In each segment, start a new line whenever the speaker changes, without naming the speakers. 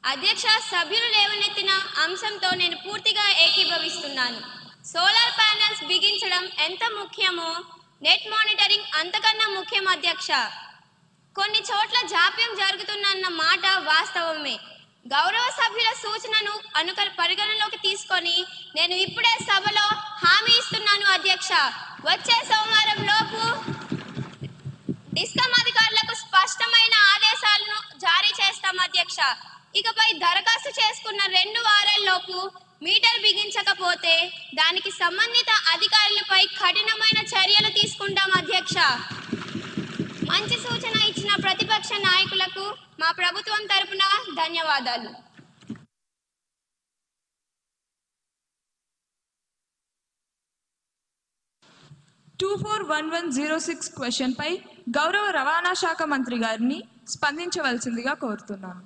అధ్యక్ష, సభ్యులు లేవనెత్తిన అంశంతో నేను పూర్తిగా ఏకీభవిస్తున్నాను. సోలార్ ప్యానెల్స్ బిగించడం ఎంత ముఖ్యమో నెట్ మానిటరింగ్ అంతకన్నా ముఖ్యం అధ్యక్ష. కొన్ని చోట్ల జాప్యం జరుగుతున్న మాట వాస్తవమే. గౌరవ సభ్యుల సూచనను పరిగణలోకి తీసుకొని నేను ఇప్పుడే సభలో హామీ ఇస్తున్నాను అధ్యక్ష. వచ్చే సోమవారం లోపు డిస్కమ్ అధికారులకు స్పష్టమైన ఆదేశాలను జారీ చేస్తాం అధ్యక్ష. ఇకపై దరఖాస్తు చేసుకున్న 2 వారాల్లోపు మీటర్ బిగించకపోతే దానికి సంబంధిత అధికారులపై కఠినమైన చర్యలు తీసుకుంటాం అధ్యక్ష. మంచి సూచన ఇచ్చిన ప్రతిపక్ష నాయకులకు మా ప్రభుత్వం తరపున ధన్యవాదాలు.
క్వశ్చన్ పై గౌరవ రవాణా శాఖ మంత్రి గారిని స్పందించవలసిందిగా కోరుతున్నాను.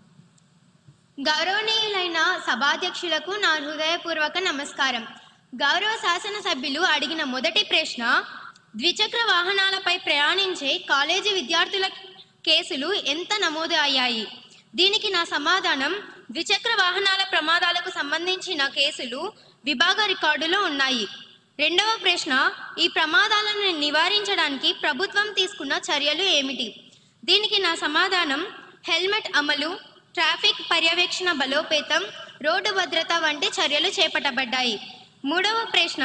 గౌరవనీయులైన సభాధ్యక్షులకు నా హృదయపూర్వక నమస్కారం. గౌరవ శాసనసభ్యులు అడిగిన మొదటి ప్రశ్న, ద్విచక్ర వాహనాలపై ప్రయాణించే కాలేజీ విద్యార్థుల కేసులు ఎంత నమోదు అయ్యాయి? దీనికి నా సమాధానం, ద్విచక్ర వాహనాల ప్రమాదాలకు సంబంధించిన కేసులు విభాగ రికార్డులో ఉన్నాయి. రెండవ ప్రశ్న, ఈ ప్రమాదాలను నివారించడానికి ప్రభుత్వం తీసుకున్న చర్యలు ఏమిటి? దీనికి నా సమాధానం, హెల్మెట్ అమలు, ట్రాఫిక్ పర్యవేక్షణ బలోపేతం, రోడ్డు భద్రత వంటి చర్యలు చేపట్టబడ్డాయి. మూడవ ప్రశ్న,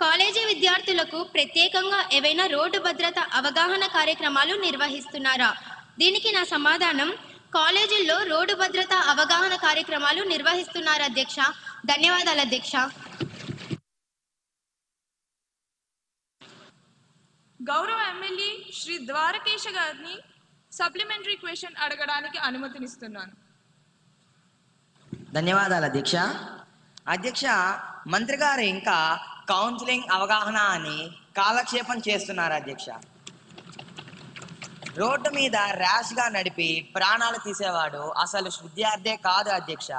కాలేజీ విద్యార్థులకు ప్రత్యేకంగా ఏవైనా రోడ్డు భద్రత అవగాహన కార్యక్రమాలు నిర్వహిస్తున్నారా? దీనికి నా సమాధానం, కాలేజీల్లో రోడ్డు భద్రత అవగాహన కార్యక్రమాలు నిర్వహిస్తున్నారు అధ్యక్ష. ధన్యవాదాలు అధ్యక్ష.
గౌరవ ఎమ్మెల్యే శ్రీ ద్వారకేశ గారిని సప్లిమెంటరీ క్వశ్చన్ అడగడానికి అనుమతినిస్తున్నాను.
ధన్యవాదాలు అధ్యక్ష. అధ్యక్ష, మంత్రి గారు ఇంకా కౌన్సిలింగ్ అవగాహన అని కాలక్షేపం చేస్తున్నారు అధ్యక్ష. రోడ్డు మీద ర్యాష్గా నడిపి ప్రాణాలు తీసేవాడు అసలు విద్యార్థే కాదు అధ్యక్ష.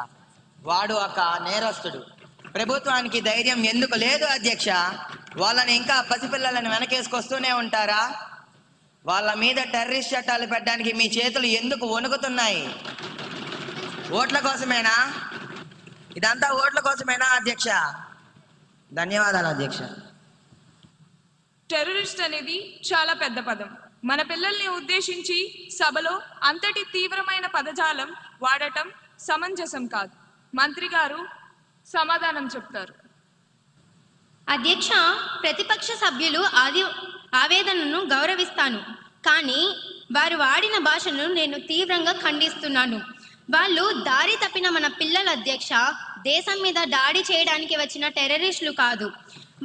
వాడు ఒక నేరస్తుడు. ప్రభుత్వానికి ధైర్యం ఎందుకు లేదు అధ్యక్ష? వాళ్ళని ఇంకా పసిపిల్లలను వెనకేసుకొస్తూనే ఉంటారా? వాళ్ళ మీద టెర్రరిస్ట్ చట్టాలు పెట్టడానికి మీ చేతులు ఎందుకు వణుకుతున్నాయి? ఓట్ల కోసమేనా? ఇదంతా ఓట్ల కోసమేనా అధ్యక్ష? ధన్యవాదాలు అధ్యక్ష.
టెర్రరిస్ట్ అనేది చాలా పెద్ద పదం. మన పిల్లల్ని ఉద్దేశించి సభలో అంతటి తీవ్రమైన పదజాలం వాడటం సమంజసం కాదు. మంత్రి గారు సమాధానం చెప్తారు.
అధ్యక్ష, ప్రతిపక్ష సభ్యులు ఆవేదనను గౌరవిస్తాను, కానీ వారు వాడిన భాషను నేను తీవ్రంగా ఖండిస్తున్నాను. వాళ్ళు దారి తప్పిన మన పిల్లల అధ్యక్ష, దేశం మీద దాడి చేయడానికి వచ్చిన టెర్రరిస్టులు కాదు.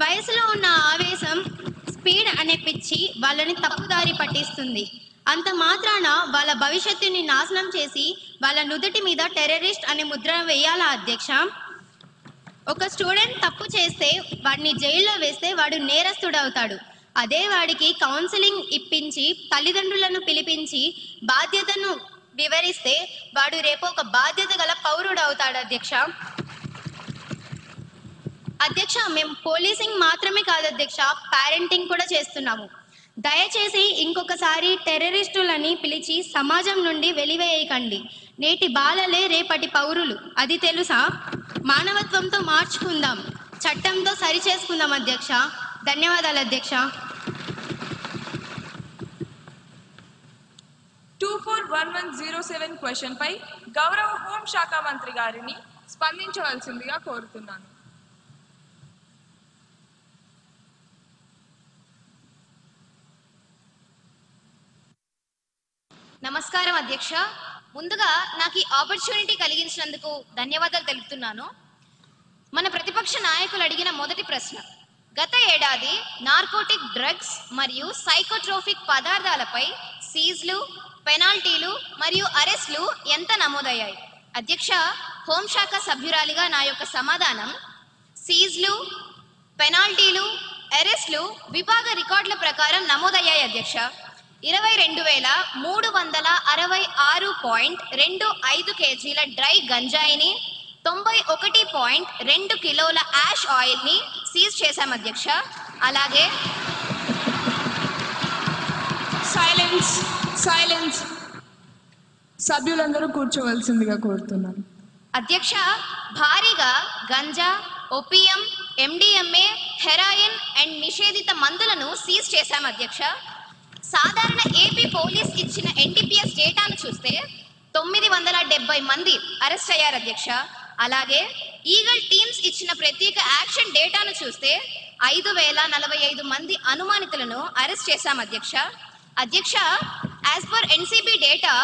వయసులో ఉన్న ఆవేశం, స్పీడ్ అనే పిచ్చి వాళ్ళని తప్పుదారి పట్టిస్తుంది. అంత మాత్రాన వాళ్ళ భవిష్యత్తుని నాశనం చేసి వాళ్ళ నుదుటి మీద టెర్రరిస్ట్ అనే ముద్ర వేయాలా అధ్యక్ష? ఒక స్టూడెంట్ తప్పు చేస్తే వాడిని జైల్లో వేస్తే వాడు నేరస్తుడవుతాడు. అదే వాడికి కౌన్సిలింగ్ ఇప్పించి తల్లిదండ్రులను పిలిపించి బాధ్యతను వివరిస్తే వాడు రేపు ఒక బాధ్యత గల పౌరుడు అవుతాడు అధ్యక్ష. అధ్యక్ష, మేము పోలీసింగ్ మాత్రమే కాదు అధ్యక్ష, పేరెంటింగ్ కూడా చేస్తున్నాము. దయచేసి ఇంకొకసారి టెర్రరిస్టులని పిలిచి సమాజం నుండి వెలివేయకండి. నేటి బాలలే రేపటి పౌరులు, అది తెలుసా? మానవత్వంతో మార్చుకుందాం, చట్టంతో సరిచేసుకుందాం అధ్యక్ష. ధన్యవాదాలు అధ్యక్ష.
241107 క్వశ్చన్ పై గౌరవ హోంశాఖ మంత్రి గారిని స్పందించవలసిందిగా కోరుతున్నాను.
నమస్కారం అధ్యక్ష. ముందుగా నాకు ఈ ఆపర్చునిటీ కలిగించినందుకు ధన్యవాదాలు తెలుపుతున్నాను. మన ప్రతిపక్ష నాయకులు అడిగిన మొదటి ప్రశ్న, గత ఏడాది నార్కోటిక్ డ్రగ్స్ మరియు సైకోట్రోఫిక్ పదార్థాలపై సీజ్లు, పెనాల్టీలు మరియు అరెస్టులు ఎంత నమోదయ్యాయి? అధ్యక్ష, హోంశాఖ సభ్యురాలిగా నా యొక్క సమాధానం, సీజ్లు, పెనాల్టీలు, అరెస్టులు విభాగ రికార్డుల ప్రకారం నమోదయ్యాయి అధ్యక్ష. 22,366.25 కేజీల డ్రై గంజాయిని, 91.2 కిలోల యాష్ ఆయిల్ని సీజ్ చేశాం అధ్యక్ష. అలాగే
సైలెన్స్. సభ్యులందరూ కూర్చోవలసిందిగా కోరుతున్నాను.
అధ్యక్ష, భారీగా ganja, opium, MDMA, heroin and నిషేధిత మందులను సీజ్ చేశాం అధ్యక్ష. సాధారణ ఏపీ పోలీస్ ఇచ్చిన ఎన్డీపీఎస్ డేటాను చూస్తే 970 మంది అరెస్ట్ అయ్యారు అధ్యక్ష. అలాగే ఈగల్ టీమ్స్ ఇచ్చిన ప్రత్యేక యాక్షన్ డేటాను చూస్తే 5045 మంది అనుమానితులను అరెస్ట్ చేశాం అధ్యక్ష. అధ్యక్ష, as per NCB data,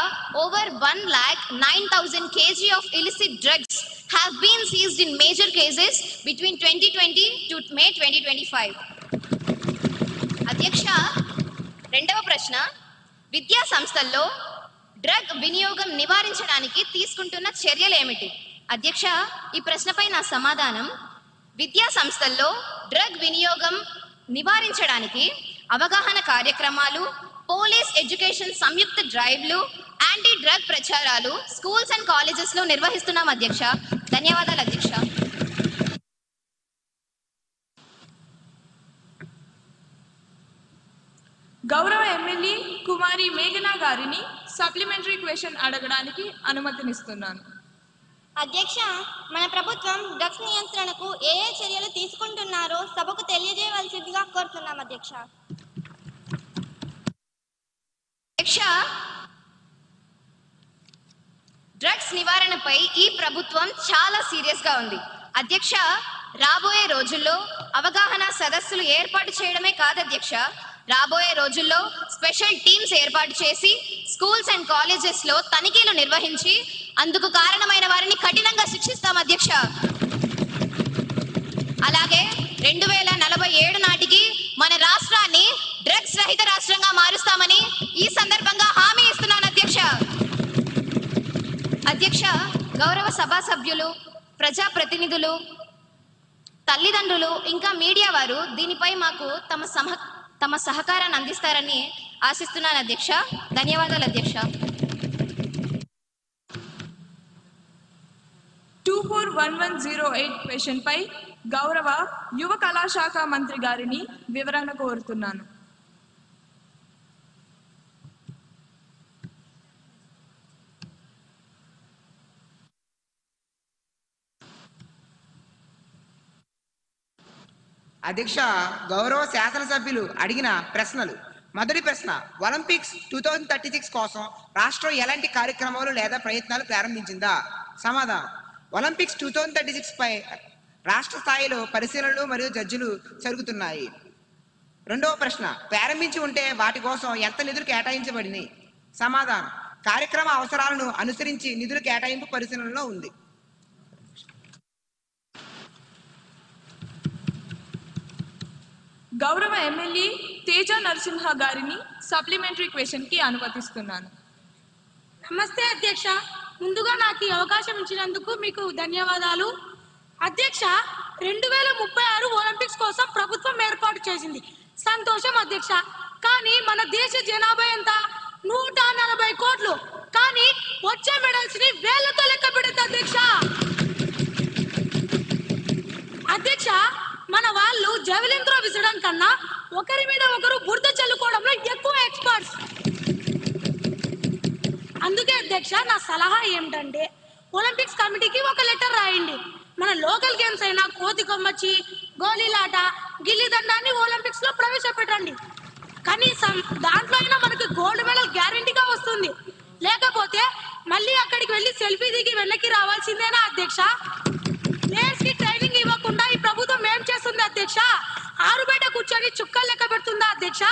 over 1,09,000 kg of illicit drugs have been seized in major cases between 2020 to May 2025. అధ్యక్ష, రెండవ ప్రశ్న, విద్యా సంస్థల్లో డ్రగ్ వినియోగం నివారించడానికి తీసుకుంటున్న చర్యలు ఏమిటి? అధ్యక్ష, ఈ ప్రశ్నపై నా సమాధానం, విద్యా సంస్థల్లో డ్రగ్ వినియోగం నివారించడానికి అవగాహన కార్యక్రమాలు, పోలీస్ ఎడ్యుకేషన్ సంయుక్త డ్రైవ్లు, యాంటీ డ్రగ్ ప్రచారాలు స్కూల్స్ అండ్ కాలేజెస్లో నిర్వహిస్తున్నాం అధ్యక్ష. ధన్యవాదాలు అధ్యక్ష.
గౌరవ ఎమ్మెల్యే కుమారి మేఘనా గారిని సప్లిమెంటరీ క్వశ్చన్ అడగడానికి అనుమతినిస్తున్నాను.
అధ్యక్ష, మన ప్రభుత్వం డ్రగ్స్ నియంత్రణకు ఏ చర్యలు తీసుకుంటున్నారో సభకు తెలియజేయవలసిందిగా కోరుతున్నాం అధ్యక్ష.
అధ్యక్ష, డ్రగ్స్ నివారణపై ఈ ప్రభుత్వం చాలా సీరియస్గా ఉంది. అధ్యక్ష, రాబోయే రోజుల్లో అవగాహన సదస్సులు ఏర్పాటు చేయడమే కాదు అధ్యక్ష, రాబోయే రోజుల్లో స్పెషల్ టీమ్స్ ఏర్పాటు చేసి స్కూల్స్ అండ్ కాలేజెస్లో తనిఖీలు నిర్వహించి అందుకు కారణమైన వారిని కఠినంగా శిక్షిస్తాం అధ్యక్ష. అలాగే 2047 నాటికి మన రాష్ట్రాన్ని డ్రగ్స్ రహిత రాష్ట్రంగా మారుస్తామని ఈ సందర్భంగా హామీ ఇస్తున్నాను అధ్యక్ష. అధ్యక్ష, గౌరవ సభా సభ్యులు, ప్రజాప్రతినిధులు, తల్లిదండ్రులు ఇంకా మీడియా వారు దీనిపై మాకు తమ సహకారాన్ని అందిస్తారని ఆశిస్తున్నాను అధ్యక్ష. ధన్యవాదాలు అధ్యక్ష.
241108 క్వశ్చన్ పై గౌరవ యువ కళాశాఖ మంత్రి గారిని వివరణ కోరుతున్నాను.
అధ్యక్ష, గౌరవ శాసనసభ్యులు అడిగిన ప్రశ్నలు. మొదటి ప్రశ్న, ఒలింపిక్స్ 2036 కోసం రాష్ట్రం ఎలాంటి కార్యక్రమాలు లేదా ప్రయత్నాలు ప్రారంభించిందా? సమాధానం, ఒలింపిక్స్ 2036 పై రాష్ట్ర స్థాయిలో పరిశీలనలు మరియు జడ్జిలు జరుగుతున్నాయి. రెండవ ప్రశ్న, ప్రారంభించి ఉంటే వాటి కోసం ఎంత నిధులు కేటాయించబడినాయి? సమాధానం, కార్యక్రమ అవసరాలను అనుసరించి నిధుల కేటాయింపు పరిశీలనలో ఉంది.
గౌరవ ఎమ్మెల్యే తేజ నరసింహ గారిని సప్లిమెంటరీ క్వశ్చన్ కి అనుమతిస్తున్నాను.
నమస్తే అధ్యక్ష, ముందుగా నాకు ఈ అవకాశం ఇచ్చినందుకు మీకు ధన్యవాదాలు. అధ్యక్ష, 2036 ఒలింపిక్స్ కోసం ప్రభుత్వం ఏర్పాటు చేసింది, సంతోషం అధ్యక్ష. కానీ మన దేశ జనాభా ఎంత? 140 కోట్లు. కానీ వచ్చే మెడల్స్ ని వేలతో లెక్క పెడుతుంది అధ్యక్ష. అధ్యక్ష, మన వాళ్ళు జెవెలిన్ త్రో విసరడం కన్నా ఒకరి మీద ఒకరు బురద చల్లుకోవడంలో ఎక్కువ ఎక్స్పర్ట్స్. అందుకే అధ్యక్ష, నా సలహా ఏమిటంటే ఒలింపిక్స్ కమిటీకి ఒక లెటర్ రాయండి. మన లోకల్ గేమ్స్ అయినా కోతి కొమ్మచ్చి, గోళీలాట, గిల్లి దండాన్ని ఒలింపిక్స్ లో ప్రవేశపెట్టండి. కనీసం దాంట్లో అయినా మనకి గోల్డ్ మెడల్ గ్యారెంటీగా వస్తుంది. లేకపోతే మళ్ళీ అక్కడికి వెళ్ళి సెల్ఫీ దిగి వెనక్కి రావాల్సిందేనా అధ్యక్ష? ప్లేయర్స్ కి ట్రైనింగ్ ఇవ్వకుండా ఈ ప్రభుత్వం ఏం చేస్తుంది అధ్యక్ష? ఆరుబయట కూర్చొని చుక్కలు లెక్క పెడుతుందా అధ్యక్ష?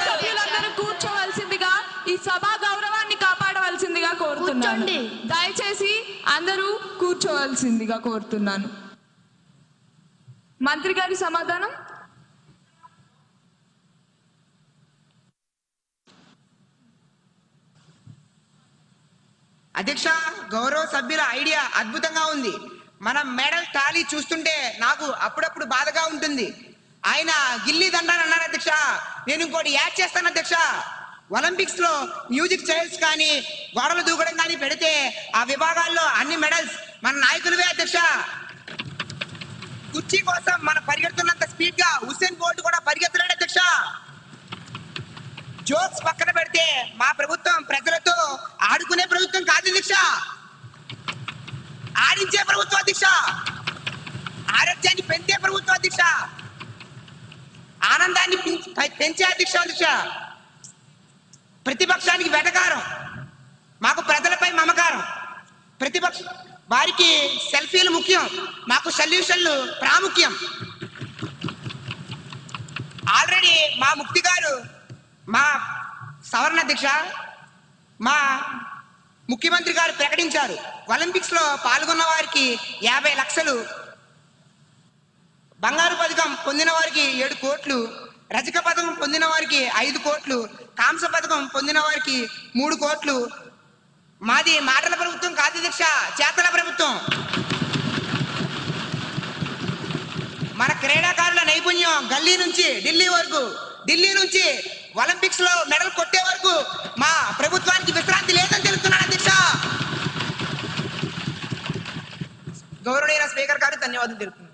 సభ్యులందరూ కూర్చోవలసిందిగా, ఈ సభా గౌరవాన్ని కాపాడవలసిందిగా కోరుతున్నాను. దయచేసి అందరూ కూర్చోవలసిందిగా కోరుతున్నాను. మంత్రి గారి సమాధానం.
అధ్యక్ష, గౌరవ సభ్యుల ఐడియా అద్భుతంగా ఉంది. మన మెడల్ టాలీ చూస్తుంటే నాకు అప్పుడప్పుడు బాధగా ఉంటుంది. ఆయన గిల్లీ దండాన్ని అన్నారు అధ్యక్ష, నేను ఇంకోటి యాడ్ చేస్తాను అధ్యక్ష. ఒలింపిక్స్ లో మ్యూజిక్ చైర్స్ కానీ గోడలు దూకడం కానీ పెడితే ఆ విభాగాల్లో అన్ని మెడల్స్ మన నాయకులవే అధ్యక్ష. కుర్చీ కోసం మనం పరిగెడుతున్నంత స్పీడ్ గా హుస్సేన్ బోల్ట్ కూడా పరిగెత్తలేడు అధ్యక్ష. ప్రభుత్వం ప్రజలతో ఆడుకునే ప్రభుత్వం కాదు అధ్యక్ష, ఆడించే ప్రభుత్వం అధ్యక్ష, ఆరోగ్యాన్ని పెంచే ప్రభుత్వం అధ్యక్ష, ఆనందాన్ని పెంచే అధ్యక్ష. ప్రతిపక్షానికి వెటకారం, మాకు ప్రజలపై మమకారం. ప్రతిపక్ష వారికి సెల్ఫీలు ముఖ్యం, మాకు సొల్యూషన్లు ప్రాముఖ్యం. ఆల్రెడీ మా ముక్తి గారు, మా సవరణ అధ్యక్ష, మా ముఖ్యమంత్రి గారు ప్రకటించారు, ఒలింపిక్స్ లో పాల్గొన్న వారికి 50 లక్షలు, బంగారు పథకం పొందిన వారికి 7 కోట్లు, రజక పథకం పొందిన వారికి 5 కోట్లు, కాంస పథకం పొందిన వారికి 3 కోట్లు. మాది మాటల ప్రభుత్వం కాదు అధ్యక్ష, చేతల ప్రభుత్వం. మన క్రీడాకారుల నైపుణ్యం గల్లీ నుంచి ఢిల్లీ వరకు, ఢిల్లీ నుంచి ఒలింపిక్స్ లో మెడల్ కొట్టే వరకు మా ప్రభుత్వానికి విశ్రాంతి లేదని తెలుస్తున్నాను అధ్యక్ష. గౌరవనీయ స్పీకర్ గారు ధన్యవాదాలు తెలుపుతున్నాను.